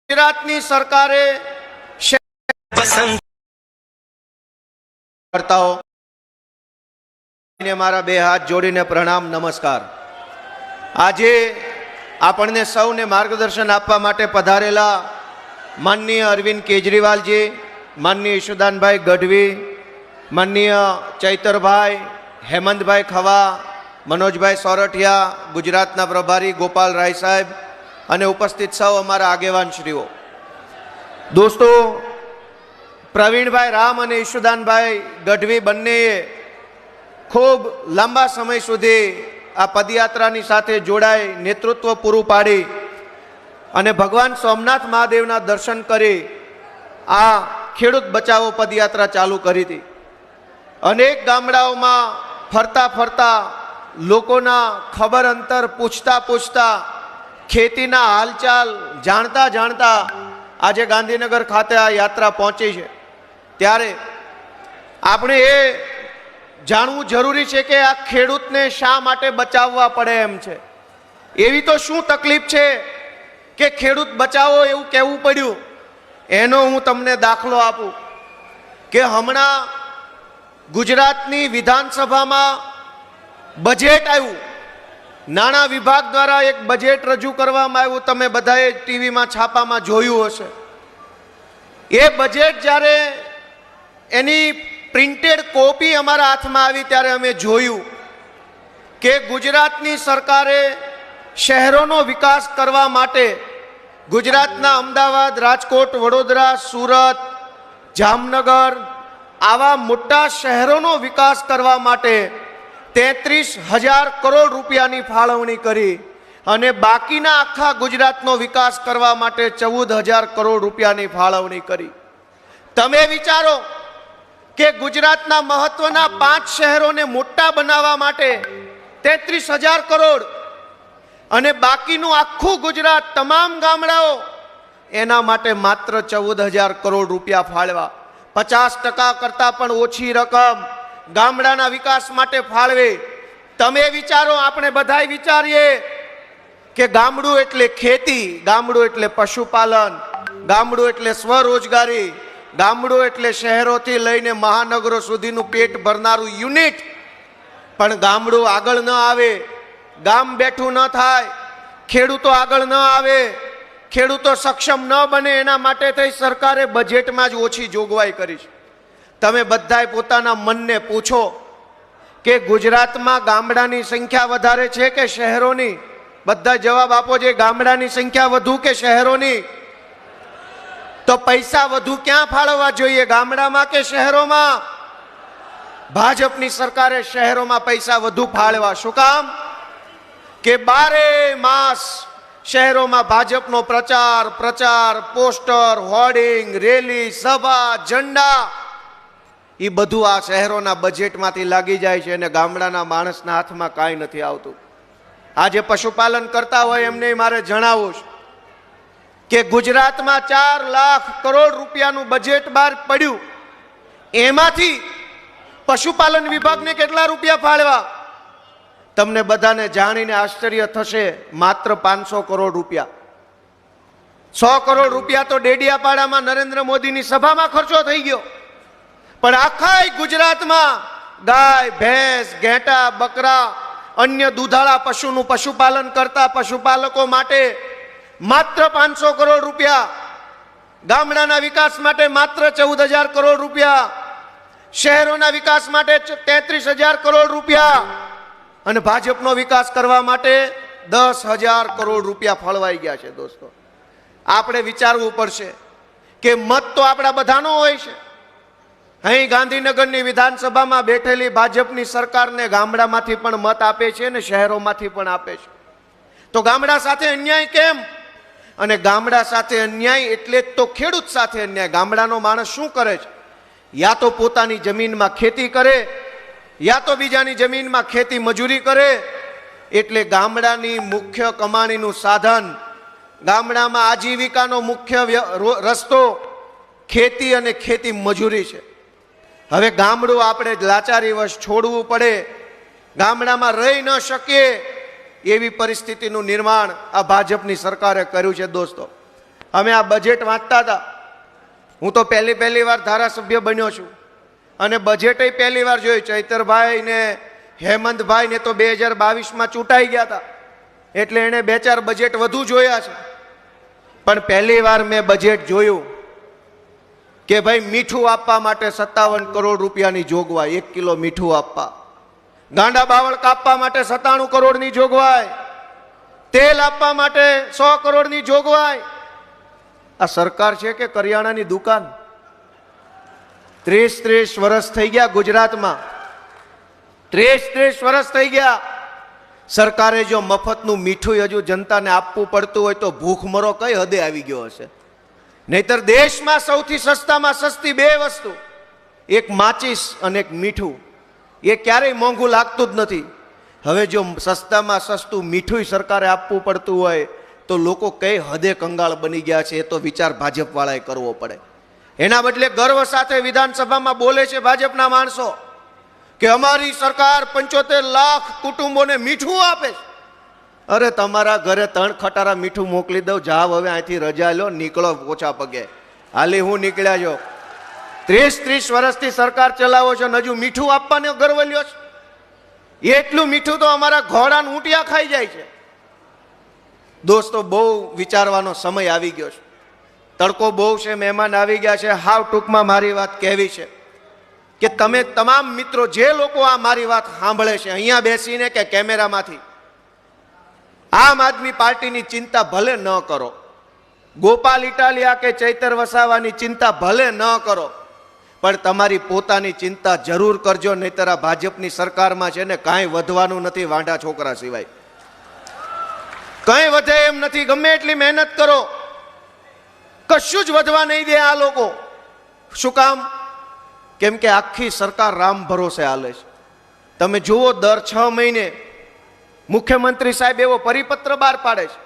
ગુજરાતની સરકારે પસંદ કરતાઓ મારા બે હાથ જોડીને પ્રણામ નમસ્કાર। આજે આપણને સૌને માર્ગદર્શન આપવા માટે પધારેલા માનનીય અરવિંદ કેજરીવાલજી, માનનીય ઈશુદાનભાઈ ગઢવી, માનનીય ચૈતરભાઈ, હેમંતભાઈ ખવા, મનોજભાઈ સોરઠિયા, ગુજરાતના પ્રભારી ગોપાલ રાય સાહેબ અને ઉપસ્થિત સૌ અમારા આગેવાન શ્રીઓ। દોસ્તો, પ્રવીણભાઈ રામ અને ઈશુદાનભાઈ ગઢવી બંનેએ ખૂબ લાંબા સમય સુધી આ પદયાત્રાની સાથે જોડાઈ નેતૃત્વ પૂરું પાડી અને ભગવાન સોમનાથ મહાદેવના દર્શન કરી આ ખેડૂત બચાવો પદયાત્રા ચાલુ કરી હતી। અનેક ગામડાઓમાં ફરતા ફરતા લોકોના ખબર અંતર પૂછતા પૂછતા ખેતીના હાલચાલ જાણતા જાણતા આજે ગાંધીનગર ખાતે આ યાત્રા પહોંચી છે। ત્યારે આપણે એ જાણવું જરૂરી છે કે આ ખેડૂતને શા માટે બચાવવા પડે એમ છે। એવી તો શું તકલીફ છે કે ખેડૂત બચાવો એવું કહેવું પડ્યું? એનો હું તમને દાખલો આપું કે હમણાં ગુજરાતની વિધાનસભામાં બજેટ આવ્યું, નાણાં વિભાગ દ્વારા એક બજેટ રજૂ કરવામાં આવ્યું। તમે બધાએ ટીવીમાં છાપામાં જોયું હશે। એ બજેટ જ્યારે એની પ્રિન્ટેડ કોપી અમારા હાથમાં આવી ત્યારે અમે જોયું કે ગુજરાતની સરકારે શહેરોનો વિકાસ કરવા માટે ગુજરાતના અમદાવાદ, રાજકોટ, વડોદરા, સુરત, જામનગર આવા મોટા શહેરોનો વિકાસ કરવા માટે 33,000 કરોડ રૂપિયાની ફાળવણી કરી અને બાકીના આખા ગુજરાતનો વિકાસ કરવા માટે 14,000 કરોડ રૂપિયાની ફાળવણી કરી। તમે વિચારો કે ગુજરાતના મહત્વના 5 શહેરોને મોટા બનાવવા માટે 33,000 કરોડ અને બાકીનું આખું ગુજરાત, તમામ ગામડાઓ, એના માટે માત્ર 14,000 કરોડ રૂપિયા ફાળવા। 50% કરતાં પણ ઓછી રકમ ગામડાના વિકાસ માટે ફાળવે। તમે વિચારો, આપણે બધાય વિચારીએ કે ગામડું એટલે ખેતી, ગામડું એટલે પશુપાલન, ગામડું એટલે સ્વરોજગારી, ગામડું એટલે શહેરોથી લઈને મહાનગરો સુધીનું પેટ ભરનારું યુનિટ। પણ ગામડું આગળ ન આવે, ગામ બેઠું ન થાય, ખેડૂતો આગળ ન આવે, ખેડૂતો સક્ષમ ન બને, એના માટે થઈ સરકારે બજેટમાં જ ઓછી જોગવાઈ કરી છે। તમે બધાય પોતાના મનને પૂછો કે ગુજરાતમાં ગામડાની સંખ્યા વધારે છે કે શહેરોની? બધા જવાબ આપો, જે ગામડાની સંખ્યા વધુ કે શહેરોની? તો પૈસા વધુ ક્યાં ફાળવવા જોઈએ, ગામડામાં કે શહેરોમાં? ભાજપની સરકારે શહેરોમાં પૈસા વધુ ફાળવા। શું કામ? કે 12 માસ શહેરોમાં ભાજપનો પ્રચાર, પોસ્ટર, હોર્ડિંગ, રેલી, સભા, ઝંડા, એ બધું આ શહેરોના બજેટમાંથી લાગી જાય છે અને ગામડાના માણસના હાથમાં કાંઈ નથી આવતું। આજે પશુપાલન કરતા હોય એમને મારે જણાવવું છે કે ગુજરાતમાં 4 લાખ કરોડ રૂપિયાનું બજેટ બહાર પડ્યું, એમાંથી પશુપાલન વિભાગને કેટલા રૂપિયા ફાળવા? તમને બધાને જાણીને આશ્ચર્ય થશે, માત્ર 500 કરોડ રૂપિયા। 100 કરોડ રૂપિયા તો ડેડિયાપાડામાં નરેન્દ્ર મોદીની સભામાં ખર્ચો થઈ ગયો। પણ આખા ગુજરાતમાં ગાય, ભેંસ, ઘેટા, બકરા, અન્ય દૂધાળા પશુનું પશુપાલન કરતા પશુપાલકો માટે માત્ર 500 કરોડ રૂપિયા, ગામડાના વિકાસ માટે માત્ર 14,000 કરોડ રૂપિયા, શહેરોના વિકાસ માટે 33,000 કરોડ રૂપિયા અને ભાજપનો વિકાસ કરવા માટે 10,000 કરોડ રૂપિયા ફળવાઈ ગયા છે। દોસ્તો, આપણે વિચારવું પડશે કે મત તો આપણા બધાનો હોય છે। અહીં ગાંધીનગરની વિધાનસભામાં બેઠેલી ભાજપની સરકારને ગામડામાંથી પણ મત આપે છે અને શહેરોમાંથી પણ આપે છે। તો ગામડા સાથે અન્યાય કેમ? અને ગામડા સાથે અન્યાય એટલે જ તો ખેડૂત સાથે અન્યાય। ગામડાનો માણસ શું કરે છે? યા તો પોતાની જમીનમાં ખેતી કરે, યા તો બીજાની જમીનમાં ખેતી મજૂરી કરે। એટલે ગામડાની મુખ્ય કમાણીનું સાધન, ગામડામાં આજીવિકાનો મુખ્ય રસ્તો ખેતી અને ખેતી મજૂરી છે। હવે ગામડું આપણે લાચારીવશ છોડવું પડે, ગામડામાં રહી ન શકીએ, એવી પરિસ્થિતિનું નિર્માણ આ ભાજપની સરકારે કર્યું છે। દોસ્તો, અમે આ બજેટ વાંચતા હતા. હું તો પહેલી વાર ધારાસભ્ય બન્યો છું અને બજેટ પહેલી વાર જોયું. ચૈતરભાઈ ને હેમંતભાઈ ને તો 2022માં ચૂંટાઈ ગયા હતા એટલે એણે 2-4 બજેટ વધુ જોયા છે. પણ પહેલી વાર મેં બજેટ જોયું કે ભાઈ મીઠું આપવા માટે 57 કરોડ રૂપિયાની જોગવાઈ, 1 કિલો મીઠું આપવા. ગાંડા બાવળ કાપવા માટે 97 કરોડની જોગવાઈ, તેલ આપવા માટે 100 કરોડની જોગવાઈ. આ સરકાર છે કે કરિયાણાની દુકાન? 30 વર્ષ થઈ ગયા ગુજરાતમાં, 30 વર્ષ થઈ ગયા. સરકારે જો મફતનું મીઠું હજુ જનતાને આપવું પડતું હોય તો ભૂખમરો કઈ હદે આવી ગયો હશે. નહીતર દેશમાં સૌથી સસ્તામાં સસ્તી 2 વસ્તુ, એક માચીસ અને એક મીઠું, એ ક્યારેય મોંઘું લાગતું જ નથી. હવે જો સસ્તામાં સસ્તું મીઠું સરકારે આપવું પડતું હોય તો લોકો કઈ હદે કંગાળ બની ગયા છે એ તો વિચાર ભાજપવાળાએ કરવો પડે. એના બદલે ગર્વ સાથે વિધાનસભામાં બોલે છે ભાજપના માણસો કે અમારી સરકાર 75 લાખ કુટુંબોને મીઠું આપે છે. અરે તમારા ઘરે 3 ખટારા મીઠું મોકલી દઉં, જાવ હવે અહીંથી રજા લો, નીકળો ઓછા પગે. હાલી હું નીકળ્યા છો. 30 વર્ષથી સરકાર ચલાવો છો હજુ મીઠું આપવાનો ગર્વ લ્યો છે. એટલું મીઠું તો અમારા ઘોડાને ઊંટિયા ખાઈ જાય છે. દોસ્તો, બહુ વિચારવાનો સમય આવી ગયો છે. તડકો બહુ છે, મહેમાન આવી ગયા છે. હાવ ટૂંકમાં મારી વાત કહેવી છે કે તમે તમામ મિત્રો જે લોકો આ મારી વાત સાંભળે છે અહીંયા બેસીને કે કેમેરામાંથી, આમ આદમી પાર્ટીની ચિંતા ભલે ન કરો, ગોપાલ ઇટાલિયા કે ચૈતર વસાવાની ચિંતા ભલે ન કરો, પણ તમારી પોતાની ચિંતા જરૂર કરજો. નહીતર આ ભાજપની સરકારમાં છે ને કાંઈ વધવાનું નથી વાંઢા છોકરા સિવાય. કંઈ વધે એમ નથી. ગમે એટલી મહેનત કરો, કશું જ વધવા નહીં દે આ લોકો. શું કામ? કેમ કે આખી સરકાર રામ ભરોસે હાલે છે. તમે જુઓ, દર 6 મહિને મુખ્યમંત્રી સાહેબ એવો પરિપત્ર બહાર પાડે છે,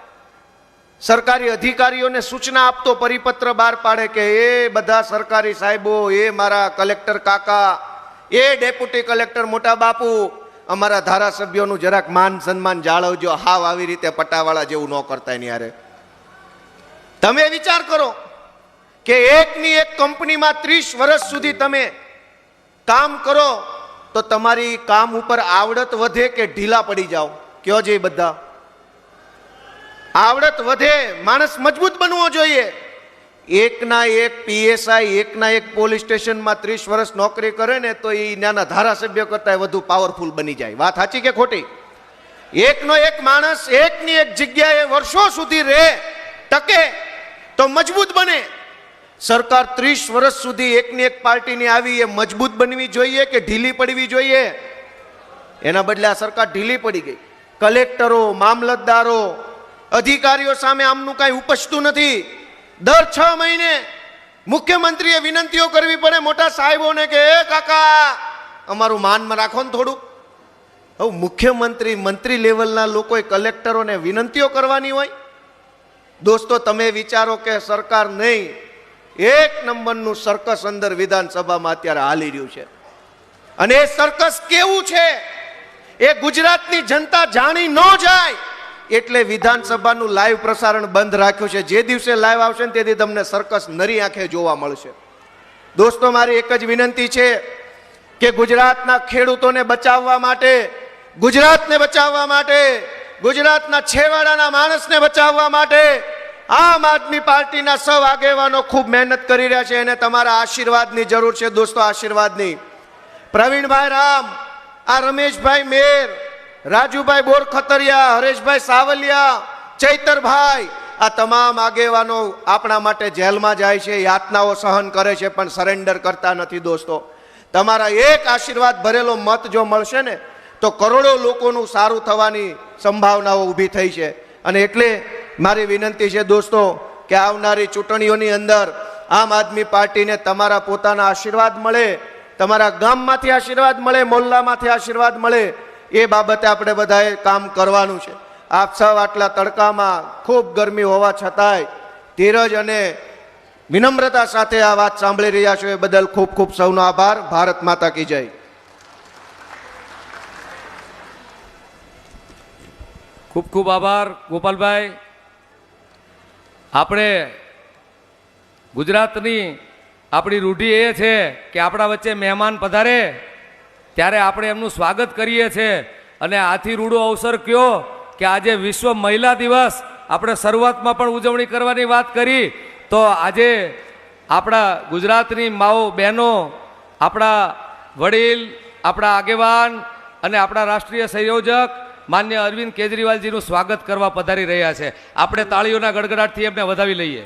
સરકારી અધિકારીઓને સૂચના આપતો પરિપત્ર બહાર પાડે કે એ બધા સરકારી સાહેબો, એ મારા કલેક્ટર કાકા, એ ડેપ્યુટી કલેક્ટર મોટા બાપુ, અમારા ધારાસભ્યોનું જરાક માન સન્માન જાળવજો. હાવ આવી રીતે પટાવાળા જેવું ન કરતા એની હારે. તમે વિચાર કરો કે એકની એક કંપનીમાં 30 વર્ષ સુધી તમે કામ કરો તો તમારી કામ ઉપર આવડત વધે કે ઢીલા પડી જાઓ? કયો છે બધા? આવડત વધે. માણસ મજબૂત બનવો જોઈએ. એકના એક પીએસઆઈ, એકના એક પોલીસ સ્ટેશનમાં 30 વર્ષ નોકરી કરે ને તો એ નાના ધારાસભ્ય કરતા વધુ પાવરફુલ બની જાય. વાત સાચી કે ખોટી? એકનો એક માણસ એકની એક જગ્યાએ વર્ષો સુધી રહે, ટકે તો મજબૂત બને. સરકાર 30 વર્ષ સુધી એકની એક પાર્ટીની આવી, એ મજબૂત બનવી જોઈએ કે ઢીલી પડવી જોઈએ? એના બદલે આ સરકાર ઢીલી પડી ગઈ. કલેક્ટરો, મામલતદારો, અધિકારીઓ સામે આમનું કાંઈ ઉપજતું નથી. દર 6 મહિને મુખ્યમંત્રીએ વિનંતીઓ કરવી પડે મોટા સાહેબોને કે એ કાકા અમારું માનમાં રાખો ને થોડું. હવે મુખ્યમંત્રી, મંત્રી લેવલના લોકોએ કલેક્ટરોને વિનંતીઓ કરવાની હોય? દોસ્તો, તમે વિચારો કે સરકાર નહીં, 1 નંબરનું સર્કસ અંદર વિધાનસભામાં અત્યારે હાલી રહ્યું છે. અને એ સર્કસ કેવું છે એ ગુજરાતની જનતા જાણી ન જાય એટલે વિધાનસભાનું લાઈવ પ્રસારણ બંધ રાખ્યું છે. જે દિવસે લાઈવ આવશે ને તેથી તમને સર્કસ નરી આંખે જોવા મળશે. દોસ્તો, મારી એક જ વિનંતી છે કે ગુજરાતના ખેડૂતોને બચાવવા માટે, ગુજરાતને બચાવવા માટે, ગુજરાતના છેવાડાના માણસને બચાવવા માટે આમ આદમી પાર્ટીના સૌ આગેવાનો ખૂબ મહેનત કરી રહ્યા છે અને તમારા આશીર્વાદની જરૂર છે. દોસ્તો, આશીર્વાદની. પ્રવીણભાઈ રામ, આ રમેશભાઈ મેર, રાજુભાઈ બોરખતરિયા, હરેશભાઈ સાવલિયા, ચૈતરભાઈ, આ તમામ આગેવાનો આપણા માટે જેલમાં જાય છે, યાતનાઓ સહન કરે છે, પણ સરેન્ડર કરતા નથી. દોસ્તો, તમારા એક આશીર્વાદ ભરેલો મત જો મળશે ને તો કરોડો લોકોનું સારું થવાની સંભાવનાઓ ઊભી થઈ છે. અને એટલે મારી વિનંતી છે દોસ્તો કે આવનારી ચૂંટણીઓની અંદર આમ આદમી પાર્ટીને તમારા પોતાના આશીર્વાદ મળે, તમારા ગામમાંથી આશીર્વાદ મળે, મોહલ્લામાંથી આશીર્વાદ મળે, એ બાબતે આપણે બધાએ કામ કરવાનું છે. આપ સૌ આટલા તડકામાં, ખૂબ ગરમી હોવા છતાંય ધીરજ અને વિનમ્રતા સાથે આ વાત સાંભળી રહ્યા છો એ બદલ ખૂબ ખૂબ સૌનો આભાર. ભારત માતા કી જય. ખૂબ ખૂબ આભાર ગોપાલભાઈ. આપણે ગુજરાતની આપણી રૂઢિ એ છે કે આપણા વચ્ચે મહેમાન પધારે ત્યારે આપણે એમનું સ્વાગત કરીએ છીએ અને આથી રૂડો અવસર કયો કે આજે વિશ્વ મહિલા દિવસ આપણે શરૂઆતમાં પણ ઉજવણી કરવાની વાત કરી તો આજે આપણા ગુજરાતની માઓ બહેનો આપણા વડીલ આપણા આગેવાન અને આપણા રાષ્ટ્રીય સંયોજક માન્ય અરવિંદ કેજરીવાલજીનું સ્વાગત કરવા પધારી રહ્યા છે. આપણે તાળીઓના ગડગડાટથી એમને વધાવી લઈએ.